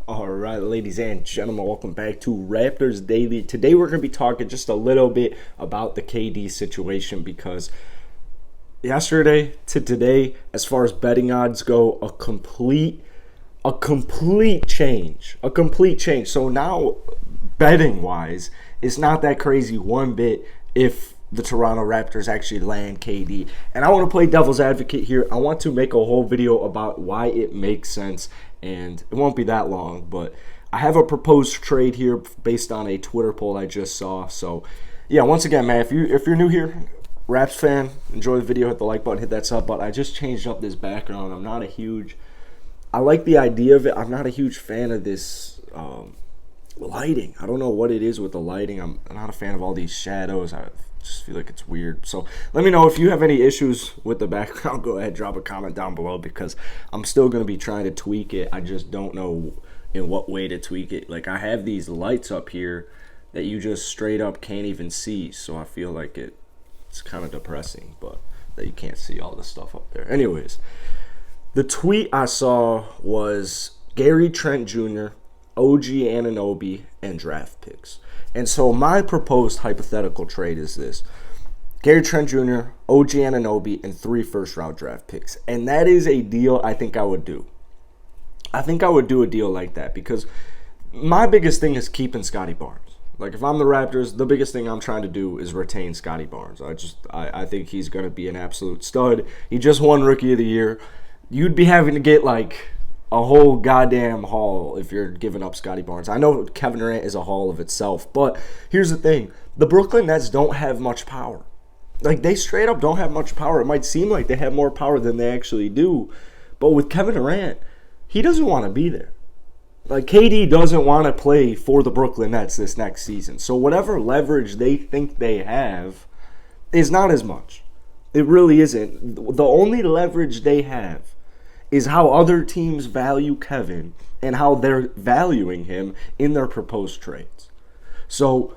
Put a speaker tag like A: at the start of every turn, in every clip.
A: All right, ladies and gentlemen, welcome back to Raptors Daily. Today we're going to be talking just a little bit about the KD situation because yesterday to today, as far as betting odds go, a complete change. A complete change. So now, betting wise, it's not that crazy one bit if the Toronto Raptors actually land KD. And I want to play devil's advocate here. I want to make a whole video about why it makes sense, and it won't be that long, but I have a proposed trade here based on a Twitter poll I just saw. So yeah, once again, man, if you're new here, Raps fan, enjoy the video, hit the like button, hit that sub button. I just changed up this background. I like the idea of it. I'm not a huge fan of this lighting. I don't know what it is with the lighting. I'm not a fan of all these shadows. I just feel like it's weird. So let me know if you have any issues with the background. Go ahead, drop a comment down below because I'm still going to be trying to tweak it. I just don't know in what way to tweak it. Like, I have these lights up here that you just straight up can't even see. So I feel like it's kind of depressing, but that you can't see all the stuff up there. Anyways, the tweet I saw was Gary Trent Jr., OG Anunoby, and draft picks. And so my proposed hypothetical trade is this: Gary Trent Jr., OG Anunoby, and 3 first-round draft picks. And that is a deal I think I would do. I think I would do a deal like that because my biggest thing is keeping Scottie Barnes. Like, if I'm the Raptors, the biggest thing I'm trying to do is retain Scottie Barnes. I think he's going to be an absolute stud. He just won Rookie of the Year. You'd be having to get, like, a whole goddamn haul if you're giving up Scottie Barnes. I know Kevin Durant is a haul of itself, but here's the thing. The Brooklyn Nets don't have much power. Like, they straight up don't have much power. It might seem like they have more power than they actually do, but with Kevin Durant, he doesn't want to be there. Like, KD doesn't want to play for the Brooklyn Nets this next season. So whatever leverage they think they have is not as much. It really isn't. The only leverage they have is how other teams value Kevin and how they're valuing him in their proposed trades. So,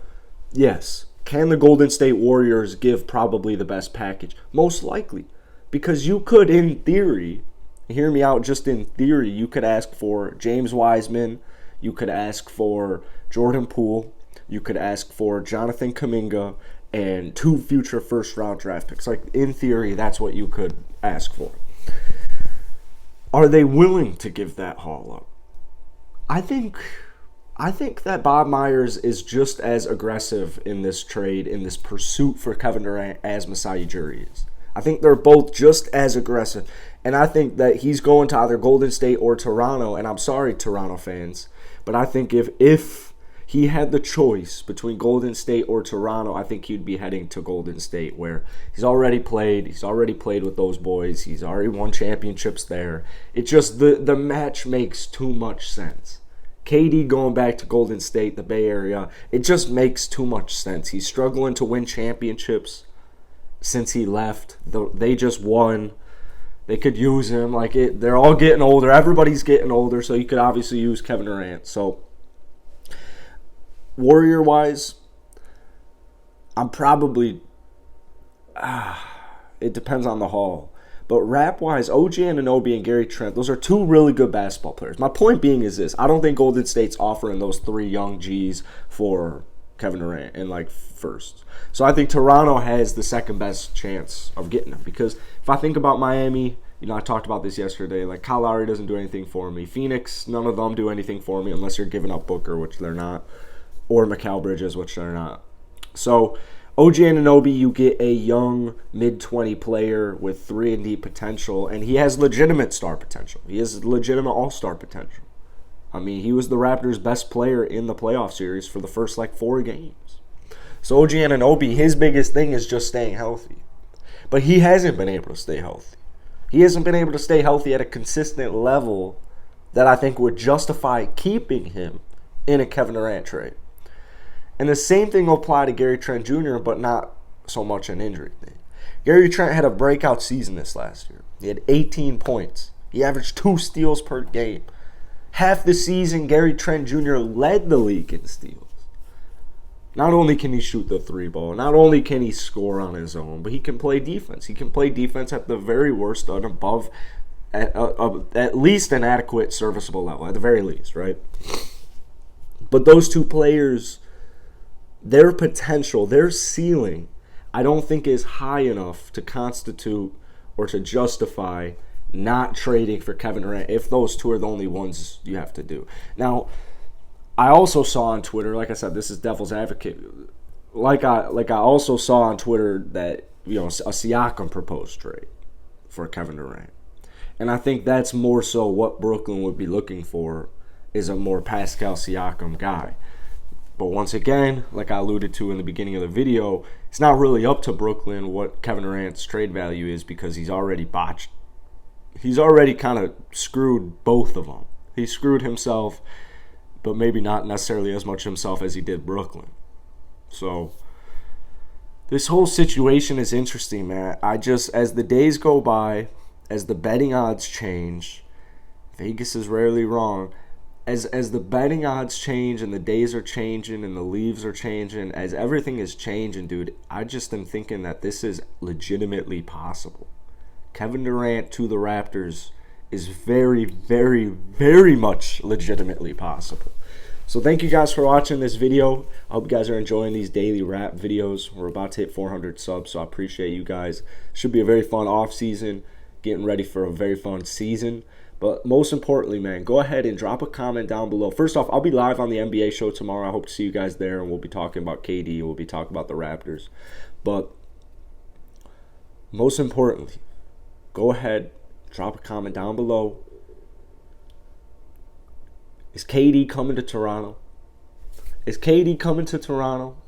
A: yes, can the Golden State Warriors give probably the best package? Most likely. Because you could, in theory, hear me out, just in theory, you could ask for James Wiseman, you could ask for Jordan Poole, you could ask for Jonathan Kuminga, and 2 future first-round draft picks. Like, in theory, that's what you could ask for. Are they willing to give that haul up? I think that Bob Myers is just as aggressive in this trade, in this pursuit for Kevin Durant, as Masai Ujiri is. I think they're both just as aggressive. And I think that he's going to either Golden State or Toronto. And I'm sorry, Toronto fans, but I think if he had the choice between Golden State or Toronto, I think he'd be heading to Golden State, where he's already played with those boys. He's already won championships there. It just, the match makes too much sense. KD going back to Golden State, the Bay Area, it just makes too much sense. He's struggling to win championships since he left. They just won. They could use him. They're all getting older. Everybody's getting older, so you could obviously use Kevin Durant. So, Warrior-wise, I'm probably... it depends on the haul. But rap-wise, OG Anunoby and Gary Trent, those are 2 really good basketball players. My point being is this: I don't think Golden State's offering those 3 young G's for Kevin Durant and, first. So I think Toronto has the second best chance of getting him. Because if I think about Miami, I talked about this yesterday. Kyle Lowry doesn't do anything for me. Phoenix, none of them do anything for me unless you're giving up Booker, which they're not. Or Mikal Bridges, which they're not. So, OG Anunoby, you get a young mid-20 player with 3-and-D potential, and he has legitimate star potential. He has legitimate all-star potential. I mean, he was the Raptors' best player in the playoff series for the first, 4 games. So, OG Anunoby, his biggest thing is just staying healthy. But he hasn't been able to stay healthy. He hasn't been able to stay healthy at a consistent level that I think would justify keeping him in a Kevin Durant trade. And the same thing will apply to Gary Trent Jr., but not so much an injury thing. Gary Trent had a breakout season this last year. He had 18 points. He averaged 2 steals per game. Half the season, Gary Trent Jr. led the league in steals. Not only can he shoot the 3 ball, not only can he score on his own, but he can play defense. He can play defense at the very worst, an above at least an adequate, serviceable level, at the very least, right? But those two players, their potential, their ceiling, I don't think is high enough to constitute or to justify not trading for Kevin Durant if those two are the only ones you have to do. Now, I also saw on Twitter, like I said, this is devil's advocate. Like I also saw on Twitter that, you know, a Siakam proposed trade for Kevin Durant. And I think that's more so what Brooklyn would be looking for, is a more Pascal Siakam guy. But once again, like I alluded to in the beginning of the video, it's not really up to Brooklyn what Kevin Durant's trade value is, because he's already botched. He's already kind of screwed both of them. He screwed himself, but maybe not necessarily as much himself as he did Brooklyn. So this whole situation is interesting, man. As the days go by, as the betting odds change, Vegas is rarely wrong. As the betting odds change and the days are changing and the leaves are changing, as everything is changing, dude, I just am thinking that this is legitimately possible. Kevin Durant to the Raptors is very, very, very much legitimately possible. So thank you guys for watching this video. I hope you guys are enjoying these daily rap videos. We're about to hit 400 subs, so I appreciate you guys. Should be a very fun off season, getting ready for a very fun season. But most importantly, man, go ahead and drop a comment down below. First off, I'll be live on the NBA show tomorrow. I hope to see you guys there, and we'll be talking about KD, and we'll be talking about the Raptors. But most importantly, go ahead, drop a comment down below. Is KD coming to Toronto? Is KD coming to Toronto?